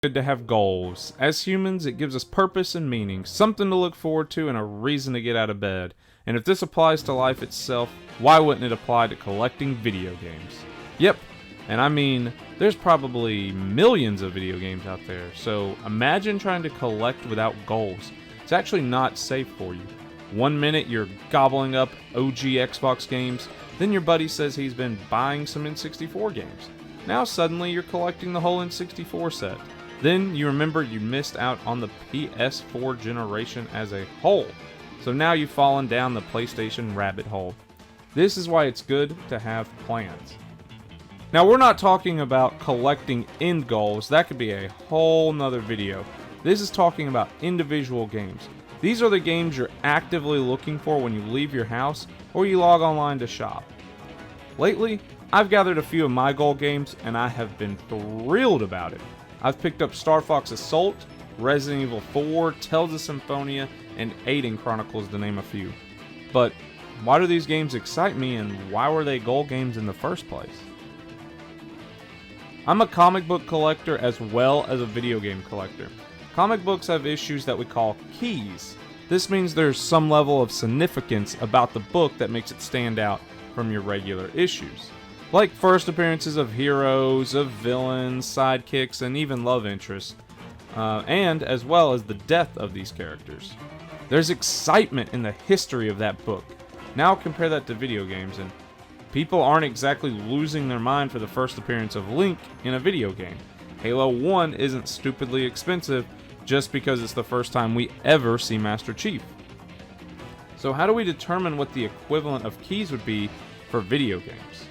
Good to have goals. As humans, it gives us purpose and meaning, something to look forward to and a reason to get out of bed. And if this applies to life itself, why wouldn't it apply to collecting video games? Yep, and I mean, there's probably millions of video games out there, so imagine trying to collect without goals. It's actually not safe for you. One minute you're gobbling up OG Xbox games, then your buddy says he's been buying some N64 games. Now suddenly you're collecting the whole N64 set. Then you remember you missed out on the PS4 generation as a whole. So now you've fallen down the PlayStation rabbit hole. This is why it's good to have plans. Now we're not talking about collecting end goals, that could be a whole nother video. This is talking about individual games. These are the games you're actively looking for when you leave your house or you log online to shop. Lately, I've gathered a few of my goal games and I have been thrilled about it. I've picked up Star Fox Assault, Resident Evil 4, Tales of Symphonia, and Aiden Chronicles to name a few. But why do these games excite me and why were they goal games in the first place? I'm a comic book collector as well as a video game collector. Comic books have issues that we call keys. This means there's some level of significance about the book that makes it stand out from your regular issues. Like first appearances of heroes, of villains, sidekicks, and even love interests, and as well as the death of these characters. There's excitement in the history of that book. Now compare that to video games, and people aren't exactly losing their mind for the first appearance of Link in a video game. Halo 1 isn't stupidly expensive just because it's the first time we ever see Master Chief. So how do we determine what the equivalent of keys would be for video games?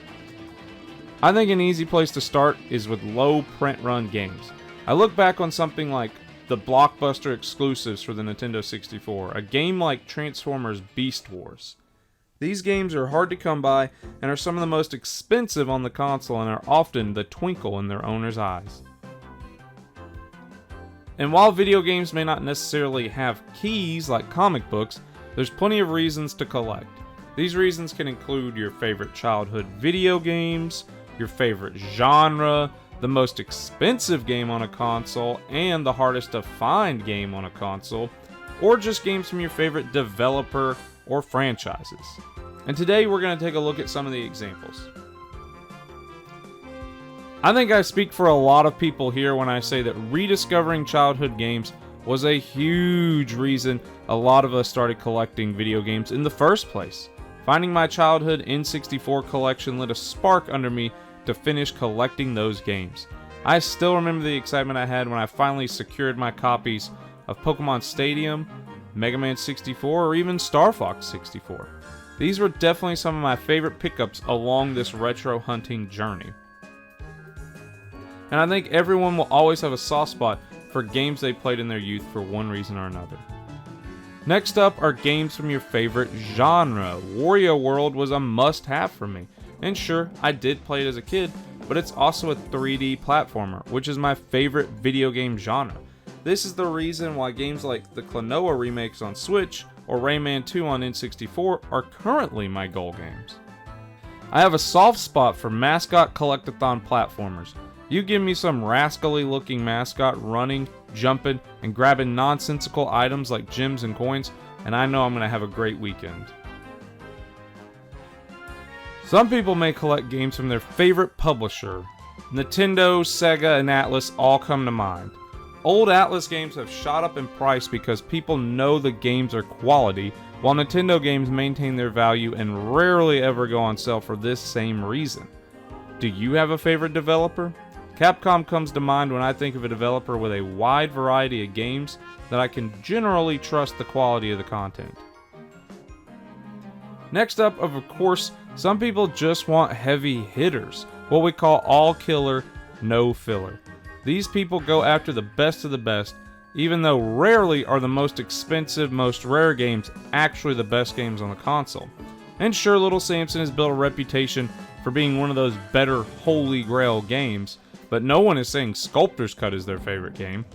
I think an easy place to start is with low print run games. I look back on something like the blockbuster exclusives for the Nintendo 64, a game like Transformers Beast Wars. These games are hard to come by and are some of the most expensive on the console and are often the twinkle in their owner's eyes. And while video games may not necessarily have keys like comic books, there's plenty of reasons to collect. These reasons can include your favorite childhood video games, your favorite genre, the most expensive game on a console, and the hardest to find game on a console, or just games from your favorite developer or franchises. And today we're going to take a look at some of the examples. I think I speak for a lot of people here when I say that rediscovering childhood games was a huge reason a lot of us started collecting video games in the first place. Finding my childhood N64 collection lit a spark under me to finish collecting those games. I still remember the excitement I had when I finally secured my copies of Pokemon Stadium, Mega Man 64, or even Star Fox 64. These were definitely some of my favorite pickups along this retro hunting journey. And I think everyone will always have a soft spot for games they played in their youth for one reason or another. Next up are games from your favorite genre. Wario World was a must-have for me. And sure, I did play it as a kid, but it's also a 3D platformer, which is my favorite video game genre. This is the reason why games like the Klonoa remakes on Switch or Rayman 2 on N64 are currently my goal games. I have a soft spot for mascot collectathon platformers. You give me some rascally looking mascot running, jumping, and grabbing nonsensical items like gems and coins, and I know I'm going to have a great weekend. Some people may collect games from their favorite publisher. Nintendo, Sega, and Atlas all come to mind. Old Atlas games have shot up in price because people know the games are quality, while Nintendo games maintain their value and rarely ever go on sale for this same reason. Do you have a favorite developer? Capcom comes to mind when I think of a developer with a wide variety of games that I can generally trust the quality of the content. Next up, of course, some people just want heavy hitters, what we call all killer, no filler. These people go after the best of the best, even though rarely are the most expensive, most rare games actually the best games on the console. And sure, Little Samson has built a reputation for being one of those better holy grail games, but no one is saying Sculptor's Cut is their favorite game.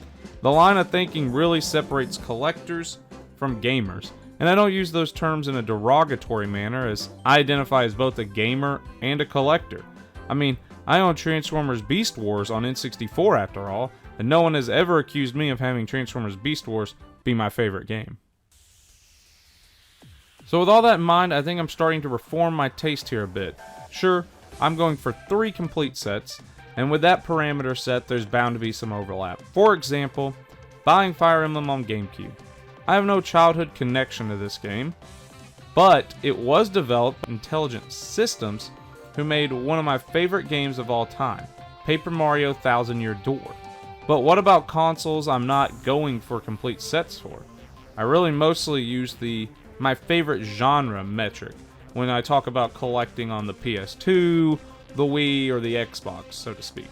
The line of thinking really separates collectors from gamers, and I don't use those terms in a derogatory manner, as I identify as both a gamer and a collector. I mean, I own Transformers Beast Wars on N64 after all, and no one has ever accused me of having Transformers Beast Wars be my favorite game. So with all that in mind, I think I'm starting to reform my taste here a bit. Sure, I'm going for 3 complete sets, and with that parameter set, there's bound to be some overlap. For example, buying Fire Emblem on GameCube. I have no childhood connection to this game, but it was developed by Intelligent Systems, who made one of my favorite games of all time, Paper Mario Thousand Year Door. But what about consoles I'm not going for complete sets for? I really mostly use the my favorite genre metric when I talk about collecting on the PS2, the Wii, or the Xbox, so to speak.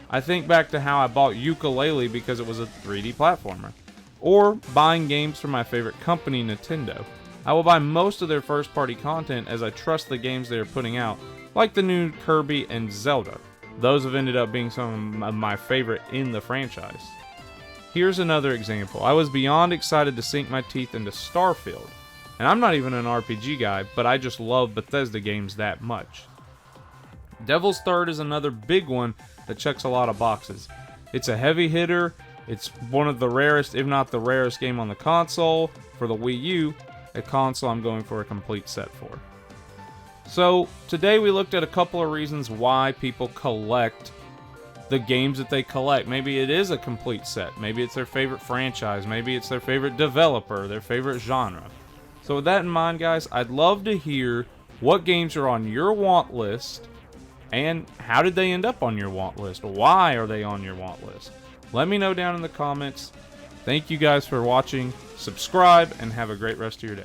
I think back to how I bought Yooka-Laylee because it was a 3D platformer, or buying games from my favorite company, Nintendo. I will buy most of their first-party content as I trust the games they are putting out, like the new Kirby and Zelda. Those have ended up being some of my favorite in the franchise. Here's another example. I was beyond excited to sink my teeth into Starfield. And I'm not even an RPG guy, but I just love Bethesda games that much. Devil's Third is another big one that checks a lot of boxes. It's a heavy hitter, it's one of the rarest, if not the rarest game on the console. For the Wii U, a console I'm going for a complete set for. So, today we looked at a couple of reasons why people collect the games that they collect. Maybe it is a complete set, maybe it's their favorite franchise, maybe it's their favorite developer, their favorite genre. So with that in mind, guys, I'd love to hear what games are on your want list and how did they end up on your want list? Why are they on your want list? Let me know down in the comments. Thank you guys for watching. Subscribe and have a great rest of your day.